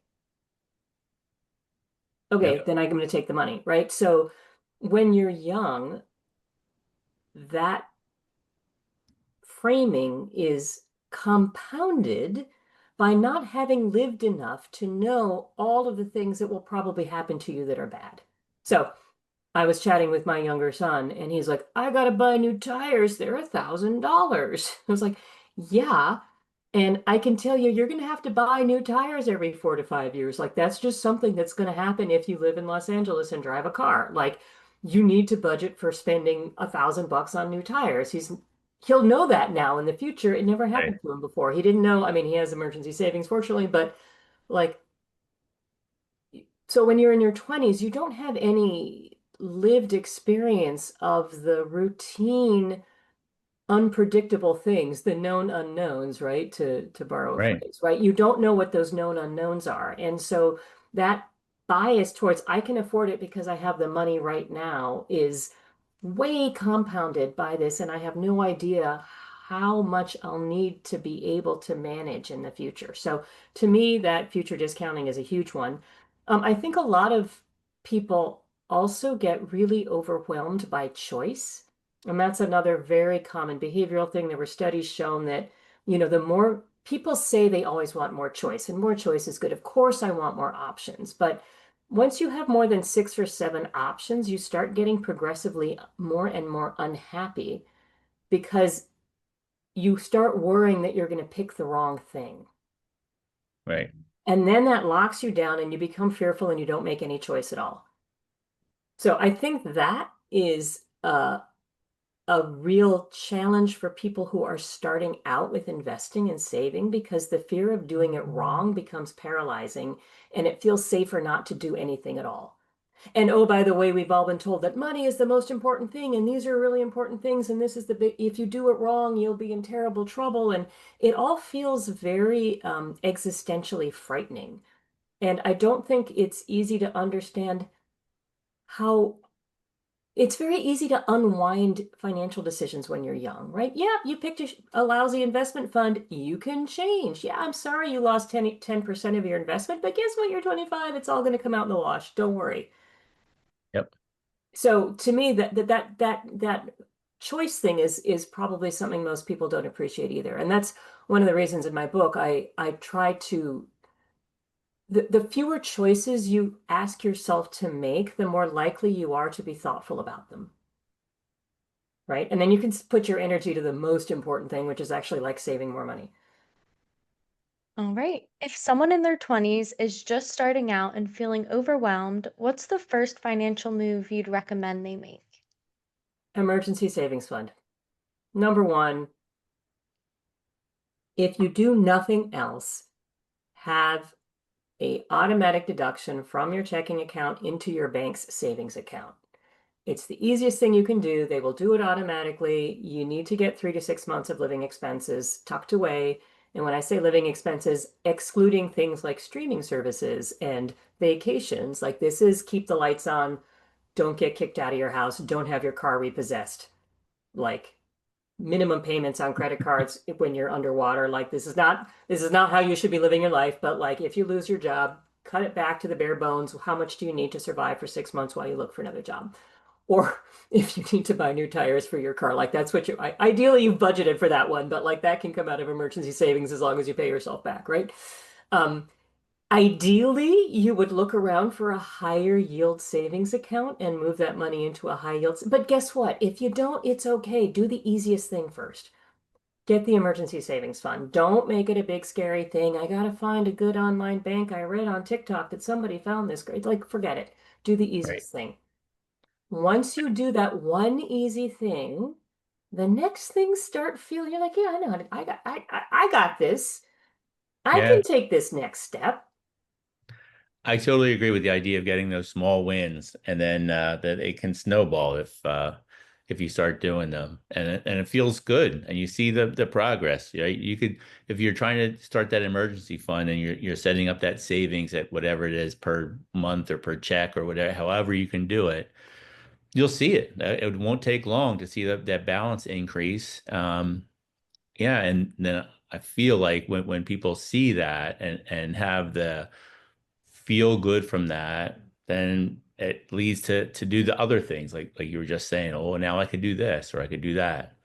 Okay, Yep. then I'm going to take the money, right? So when you're young, that framing is compounded by not having lived enough to know all of the things that will probably happen to you that are bad. So I was chatting with my younger son, and he's like, I gotta buy new tires. They're $1,000. I was like, yeah. And I can tell you, you're going to have to buy new tires every 4 to 5 years. Like, that's just something that's going to happen if you live in Los Angeles and drive a car. Like, you need to budget for spending $1,000 on new tires. He'll know that now in the future. It never Right. happened to him before. He didn't know. I mean, he has emergency savings, fortunately, but like, so when you're in your 20s, you don't have any lived experience of the routine unpredictable things, the known unknowns, right? To borrow a Right. phrase, right? You don't know what those known unknowns are. And so that bias towards I can afford it because I have the money right now is way compounded by this, and I have no idea how much I'll need to be able to manage in the future. So to me, that future discounting is a huge one. I think a lot of people also get really overwhelmed by choice. And that's another very common behavioral thing. There were studies shown that, the more people say they always want more choice, and more choice is good. Of course, I want more options. But once you have more than 6 or 7 options, you start getting progressively more and more unhappy because you start worrying that you're going to pick the wrong thing. Right. And then that locks you down and you become fearful and you don't make any choice at all. So I think that is a real challenge for people who are starting out with investing and saving, because the fear of doing it wrong becomes paralyzing and it feels safer not to do anything at all. And oh, by the way, we've all been told that money is the most important thing, and these are really important things, and this is the big, if you do it wrong, you'll be in terrible trouble. And it all feels very existentially frightening. And I don't think it's easy to understand how it's very easy to unwind financial decisions when you're young, right? Yeah, you picked a lousy investment fund. You can change. Yeah, I'm sorry you lost 10% of your investment, but guess what? You're 25. It's all going to come out in the wash. Don't worry. Yep. So to me, that choice thing is probably something most people don't appreciate either. And that's one of the reasons in my book I try to the fewer choices you ask yourself to make, the more likely you are to be thoughtful about them. Right? And then you can put your energy to the most important thing, which is actually like saving more money. All right. If someone in their 20s is just starting out and feeling overwhelmed, what's the first financial move you'd recommend they make? Emergency savings fund. Number one, if you do nothing else, have a automatic deduction from your checking account into your bank's savings account. It's the easiest thing you can do. They will do it automatically. You need to get 3 to 6 months of living expenses tucked away. And when I say living expenses, excluding things like streaming services and vacations, like this is keep the lights on, don't get kicked out of your house, don't have your car repossessed. Like minimum payments on credit cards when you're underwater. Like this is not how you should be living your life, but like if you lose your job, cut it back to the bare bones. How much do you need to survive for 6 months while you look for another job? Or if you need to buy new tires for your car, like that's what ideally you've budgeted for that one, but like that can come out of emergency savings as long as you pay yourself back, right? Um, Ideally, you would look around for a higher yield savings account and move that money into a high yield. But guess what? If you don't, it's okay. Do the easiest thing first. Get the emergency savings fund. Don't make it a big scary thing. I gotta find a good online bank. I read on TikTok that somebody found this great. Like, forget it. Do the Right. easiest thing. Once you do that one easy thing, the next things start feeling, you're like, yeah, I know how to, I got this. I Yeah. can take this next step. I totally agree with the idea of getting those small wins, and then that it can snowball if you start doing them, and it feels good, and you see the progress. Right? You could, if you're trying to start that emergency fund and you're setting up that savings at whatever it is per month or per check or whatever, however you can do it, you'll see it. It won't take long to see that balance increase. Yeah, and then I feel like when people see that and have the feel good from that, then it leads to do the other things like you were just saying, oh, now I could do this or I could do that.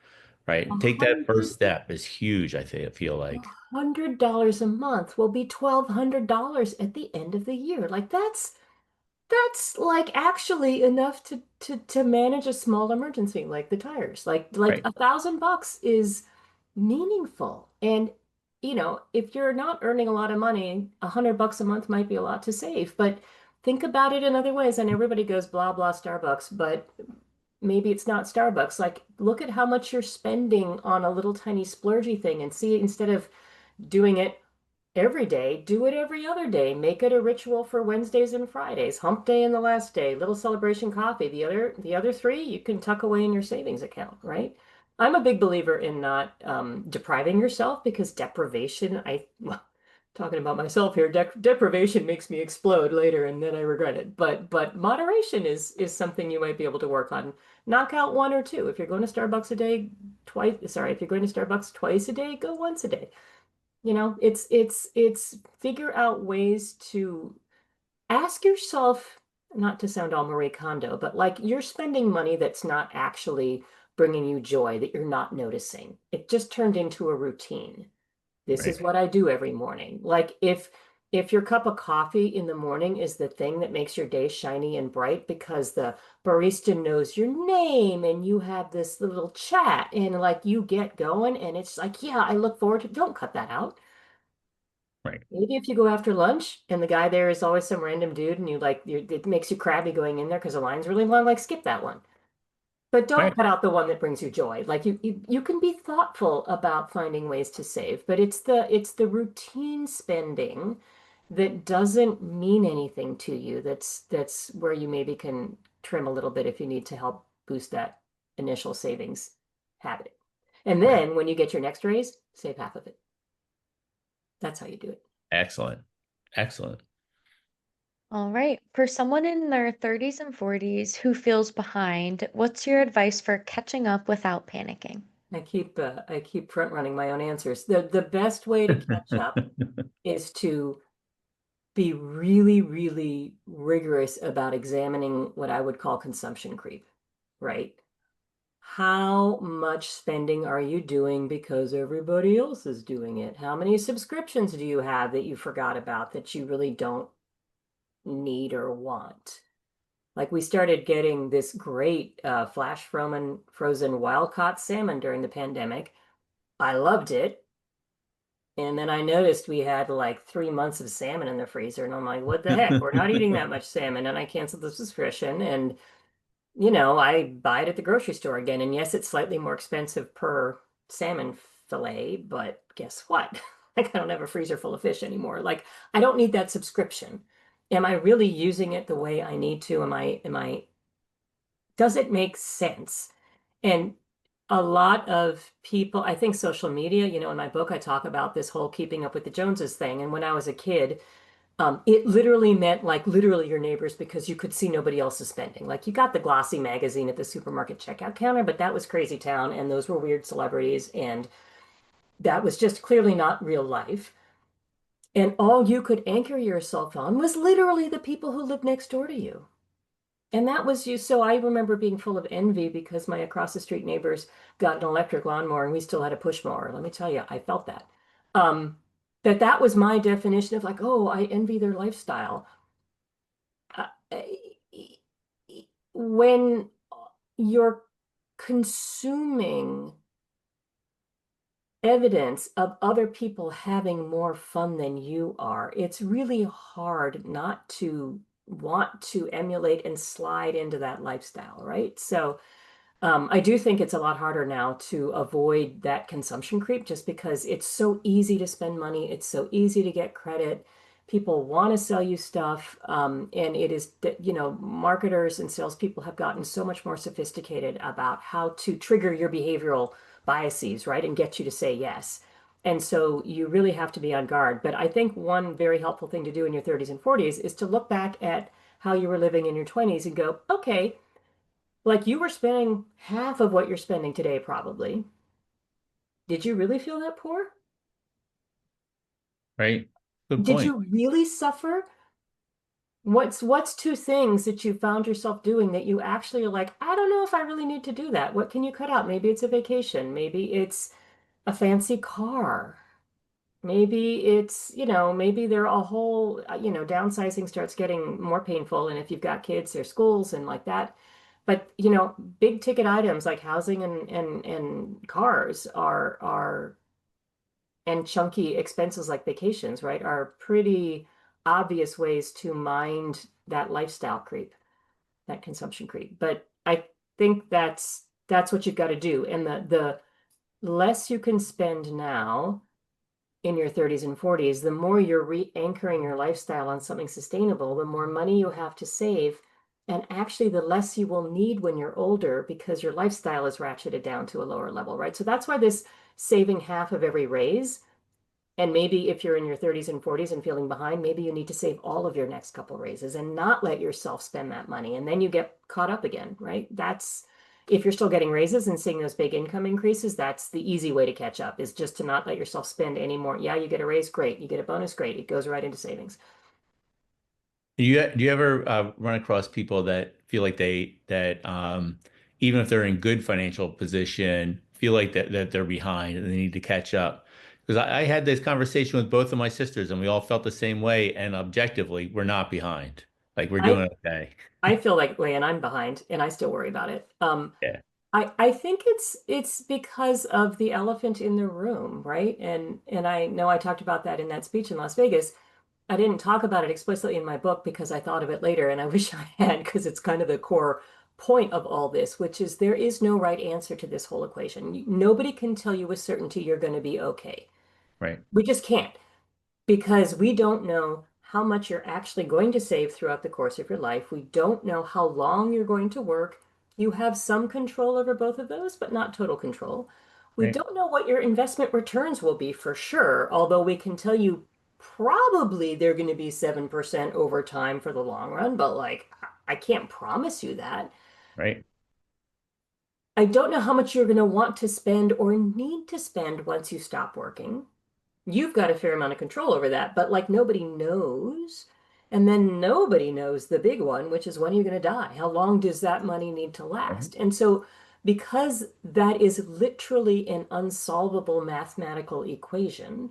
Right. A And take that hundred first step is huge, I feel like. $100 a month will be $1,200 at the end of the year. Like that's like actually enough to manage a small emergency like the tires. Like Right. $1,000 is meaningful. And if you're not earning a lot of money, $100 a month might be a lot to save. But think about it in other ways. And everybody goes blah blah Starbucks, but maybe it's not Starbucks. Like look at how much you're spending on a little tiny splurgy thing and see instead of doing it every day, do it every other day. Make it a ritual for Wednesdays and Fridays. Hump day and the last day, little celebration coffee. The other three you can tuck away in your savings account, right? I'm a big believer in not depriving yourself because deprivation, well, talking about myself here, deprivation makes me explode later and then I regret it. But moderation is something you might be able to work on. Knock out one or two. If you're going to Starbucks a day, twice, sorry, if you're going to Starbucks twice a day, go once a day. It's figure out ways to ask yourself, not to sound all Marie Kondo, but like you're spending money that's not actually bringing you joy, that you're not noticing. It just turned into a routine. This Right. is what I do every morning. Like if your cup of coffee in the morning is the thing that makes your day shiny and bright because the barista knows your name and you have this little chat and like you get going and it's like, yeah, I look forward to, don't cut that out. Right. Maybe if you go after lunch and the guy there is always some random dude and it makes you crabby going in there because the line's really long, like skip that one. But don't Right. cut out the one that brings you joy. Like you can be thoughtful about finding ways to save, but it's the routine spending that doesn't mean anything to you. That's where you maybe can trim a little bit if you need to help boost that initial savings habit. And Right. then when you get your next raise, save half of it. That's how you do it. Excellent. Excellent. All right. For someone in their 30s and 40s who feels behind, what's your advice for catching up without panicking? I keep front running my own answers. The best way to catch up is to be really, really rigorous about examining what I would call consumption creep, right? How much spending are you doing because everybody else is doing it? How many subscriptions do you have that you forgot about that you really don't need or want? Like we started getting this great flash frozen wild caught salmon during the pandemic. I loved it. And then I noticed we had like 3 months of salmon in the freezer. And I'm like, what the heck? We're not eating that much salmon. And I canceled the subscription. And, I buy it at the grocery store again. And yes, it's slightly more expensive per salmon fillet. But guess what? Like, I don't have a freezer full of fish anymore. Like, I don't need that subscription. Am I really using it the way I need to? Am I Does it make sense? And a lot of people, I think social media, in my book, I talk about this whole keeping up with the Joneses thing. And when I was a kid, it literally meant like literally your neighbors because you could see nobody else's spending. Like you got the glossy magazine at the supermarket checkout counter, but that was crazy town and those were weird celebrities and that was just clearly not real life. And all you could anchor yourself on was literally the people who lived next door to you. And that was you. So I remember being full of envy because my across the street neighbors got an electric lawnmower and we still had a push mower. Let me tell you, I felt that. Um, that was my definition of like, oh, I envy their lifestyle. Uh, when you're consuming evidence of other people having more fun than you are, it's really hard not to want to emulate and slide into that lifestyle, right? So I do think it's a lot harder now to avoid that consumption creep just because it's so easy to spend money. It's so easy to get credit. People want to sell you stuff. And it is that, marketers and salespeople have gotten so much more sophisticated about how to trigger your behavioral biases, right? And get you to say yes. And so you really have to be on guard. But I think one very helpful thing to do in your 30s and 40s is to look back at how you were living in your 20s and go, okay, like you were spending half of what you're spending today, probably. Did you really feel that poor? Right? Good Did point. you really suffer? What's two things that you found yourself doing that you actually are like, I don't know if I really need to do that. What can you cut out? Maybe it's a vacation. Maybe it's a fancy car. Maybe it's, maybe there are a whole, downsizing starts getting more painful. And if you've got kids, there's schools and like that. But, big ticket items like housing and cars are and chunky expenses like vacations, right, are pretty obvious ways to mind that lifestyle creep, that consumption creep. But I think that's what you've got to do. And the less you can spend now in your 30s and 40s, the more you're re-anchoring your lifestyle on something sustainable, the more money you have to save. And actually, the less you will need when you're older because your lifestyle is ratcheted down to a lower level, right? So that's why this saving half of every raise. And maybe if you're in your 30s and 40s and feeling behind, maybe you need to save all of your next couple raises and not let yourself spend that money. And then you get caught up again, right? That's if you're still getting raises and seeing those big income increases, that's the easy way to catch up is just to not let yourself spend any more. Yeah, you get a raise, great. You get a bonus, great. It goes right into savings. Do you ever run across people that feel like even if they're in good financial position, feel like that they're behind and they need to catch up? Because I had this conversation with both of my sisters, and we all felt the same way. And objectively, we're not behind. Like we're I doing okay. I feel like way and I'm behind and I still worry about it. Yeah. I think it's because of the elephant in the room, right? And I know I talked about that in that speech in Las Vegas. I didn't talk about it explicitly in my book because I thought of it later, and I wish I had because it's kind of the core point of all this, which is there is no right answer to this whole equation. Nobody can tell you with certainty you're going to be okay. Right. We just can't because we don't know how much you're actually going to save throughout the course of your life. We don't know how long you're going to work. You have some control over both of those, but not total control. We Right. don't know what your investment returns will be for sure, although we can tell you probably they're going to be 7% over time for the long run, but like I can't promise you that. Right. I don't know how much you're going to want to spend or need to spend once you stop working. You've got a fair amount of control over that, but like nobody knows. And then nobody knows the big one, which is when are you going to die? How long does that money need to Mhm. last? And so, because that is literally an unsolvable mathematical equation,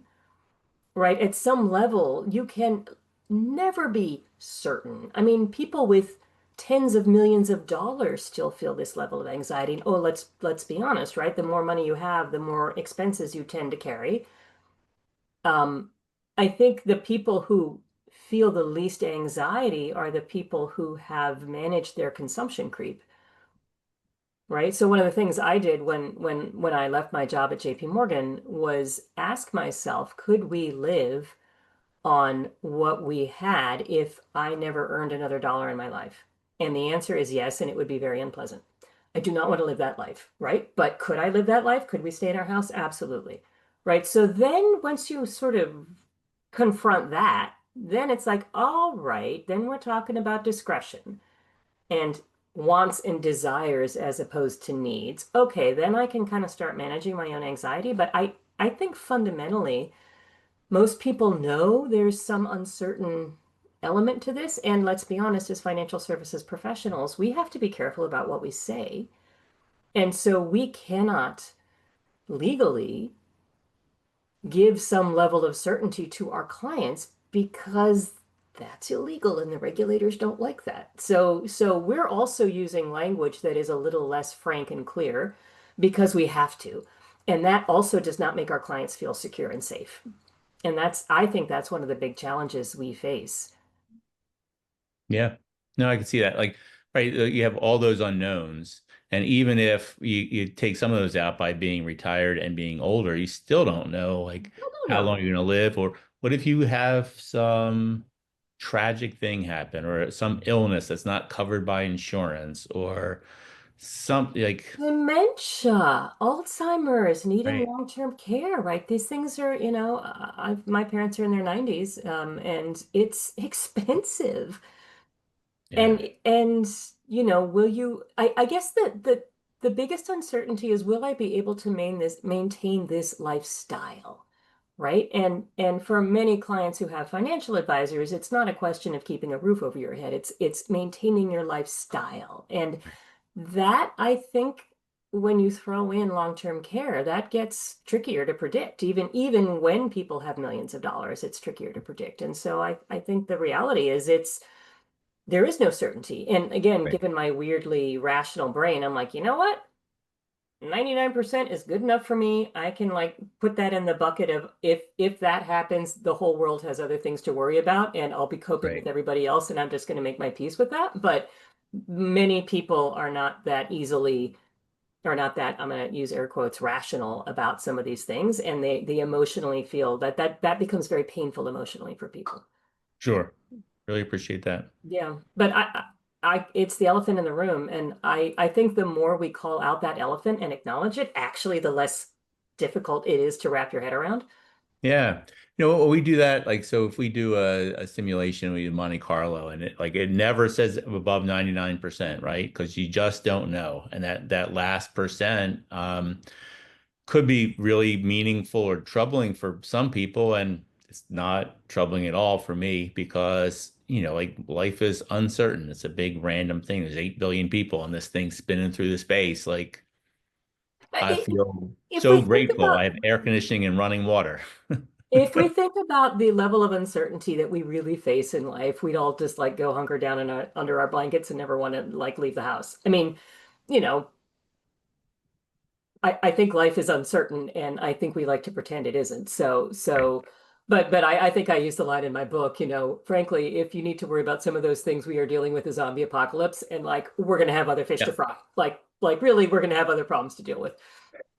right? At some level, you can never be certain. I mean, people with tens of millions of dollars still feel this level of anxiety. And, oh, let's be honest, right? The more money you have, the more expenses you tend to carry. Um, I think the people who feel the least anxiety are the people who have managed their consumption creep, right? So one of the things I did when I left my job at JP Morgan was ask myself, could we live on what we had if I never earned another dollar in my life? And the answer is yes, and it would be very unpleasant. I do not want to live that life, right? But could I live that life? Could we stay in our house? Absolutely. Right. So then once you sort of confront that, then it's like, all right, then we're talking about discretion and wants and desires as opposed to needs. Okay, then I can kind of start managing my own anxiety. But I think fundamentally, most people know there's some uncertain element to this. And let's be honest, as financial services professionals, we have to be careful about what we say. And so we cannot legally give some level of certainty to our clients because that's illegal and the regulators don't like that. So we're also using language that is a little less frank and clear because we have to. And that also does not make our clients feel secure and safe. And I think that's one of the big challenges we face. Yeah. No, I can see that. Like, right, you have all those unknowns. And even if you take some of those out by being retired and being older, you still don't know like how No. long you're going to live. Or what if you have some tragic thing happen or some illness that's not covered by insurance or something like, Dementia, Alzheimer's, needing right. long-term care, right? These things are, my parents are in their 90s, and it's expensive. Yeah. And will you, I guess that the biggest uncertainty is will I be able to maintain this lifestyle, right? And for many clients who have financial advisors, it's not a question of keeping a roof over your head. It's maintaining your lifestyle. And that I think when you throw in long-term care, that gets trickier to predict. Even when people have millions of dollars, it's trickier to predict. And so I think the reality is there is no certainty. And again, Right. given my weirdly rational brain, I'm like, you know what? 99% is good enough for me. I can like put that in the bucket of if that happens, the whole world has other things to worry about, and I'll be coping with Right. everybody else, and I'm just going to make my peace with that. But many people are not that easily, or not that, I'm going to use air quotes, rational about some of these things, and they emotionally feel that becomes very painful emotionally for people. Sure. Really appreciate that. Yeah, but it's the elephant in the room, and I think the more we call out that elephant and acknowledge it, actually, the less difficult it is to wrap your head around. Yeah. We do that like so if we do a simulation, we do Monte Carlo and it never says above 99%, right? Because you just don't know. And that last percent could be really meaningful or troubling for some people. And it's not troubling at all for me because, like life is uncertain. It's a big random thing. There's 8 billion people and this thing spinning through the space. Like I I- feel If we so think grateful. about I have air conditioning and running water. if we think about the level of uncertainty that we really face in life, we'd all just like go hunker down under our blankets and never want to like leave the house. I mean, you know, I think life is uncertain, and I think we like to pretend it isn't. But I think I used the line in my book, frankly, if you need to worry about some of those things, we are dealing with a zombie apocalypse, and like we're gonna have other fish to Yeah. fry. Like really, we're gonna have other problems to deal with.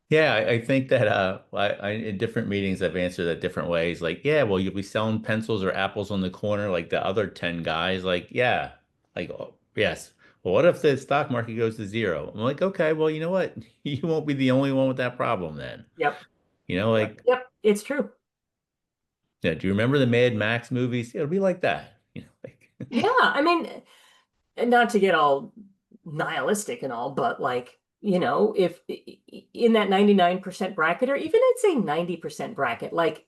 Yeah, I think that in different meetings I've answered that different ways. Like, yeah, well, you'll be selling pencils or apples on the corner like the other 10 guys. Like, yeah, like, oh, yes. Well, what if the stock market goes to zero? I'm like, okay, well, you know what? You won't be the only one with that problem then. Yep. Yep. Like, Yep. It's true. yeah, do you remember the Mad Max movies? It'll be like that. Like, Yeah. I mean, and not to get all nihilistic and all, but like, if in that 99% bracket, or even I'd say 90% bracket, like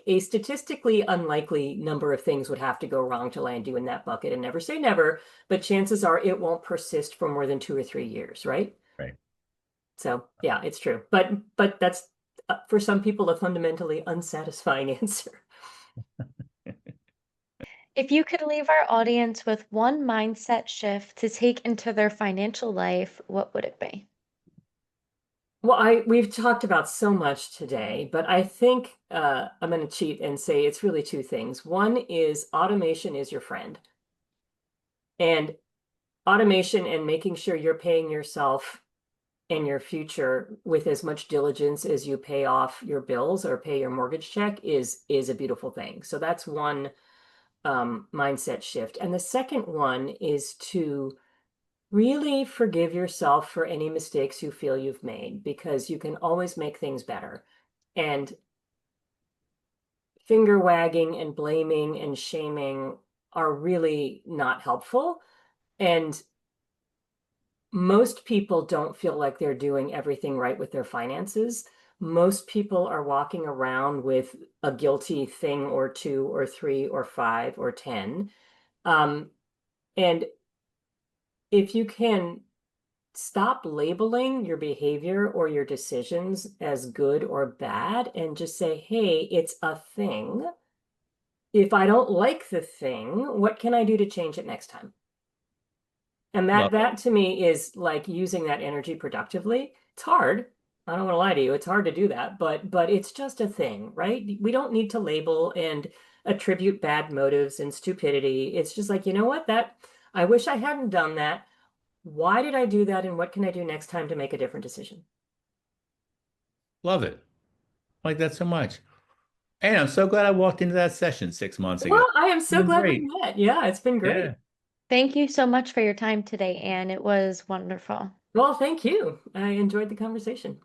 a statistically unlikely number of things would have to go wrong to land you in that bucket. And never say never, but chances are it won't persist for more than 2 or 3 years, right? right. So yeah, it's true. But that's for some people a fundamentally unsatisfying answer. If you could leave our audience with one mindset shift to take into their financial life, what would it be? Well, we've talked about so much today, but I think I'm going to cheat and say it's really two things. One is automation is your friend, and automation and making sure you're paying yourself and your future with as much diligence as you pay off your bills or pay your mortgage check is a beautiful thing. So that's one mindset shift. And the second one is to really forgive yourself for any mistakes you feel you've made, because you can always make things better. And finger wagging and blaming and shaming are really not helpful. And most people don't feel like they're doing everything right with their finances. Most people are walking around with a guilty thing or two or three or five or 10. And if you can stop labeling your behavior or your decisions as good or bad and just say, hey, it's a thing. If I don't like the thing, what can I do to change it next time? And that to me is like using that energy productively. It's hard. I don't want to lie to you. It's hard to do that, but it's just a thing, right? We don't need to label and attribute bad motives and stupidity. It's just like, you know what? That I wish I hadn't done that. Why did I do that? And what can I do next time to make a different decision? Love it. Like that so much. And I'm so glad I walked into that session 6 months ago. Well, I am It's so been glad we great. met. Yeah, it's been great. Yeah. Thank you so much for your time today, Anne. It was wonderful. Well, thank you. I enjoyed the conversation.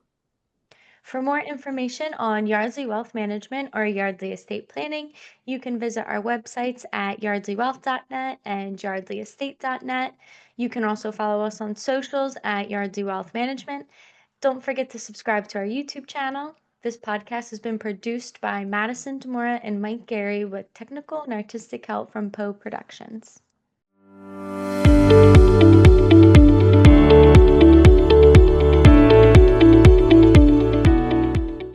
For more information on Yardley Wealth Management or Yardley Estate Planning, you can visit our websites at yardleywealth.net and yardleyestate.net. You can also follow us on socials at Yardley Wealth Management. Don't forget to subscribe to our YouTube channel. This podcast has been produced by Madison Demora and Mike Gary with technical and artistic help from Poe Productions.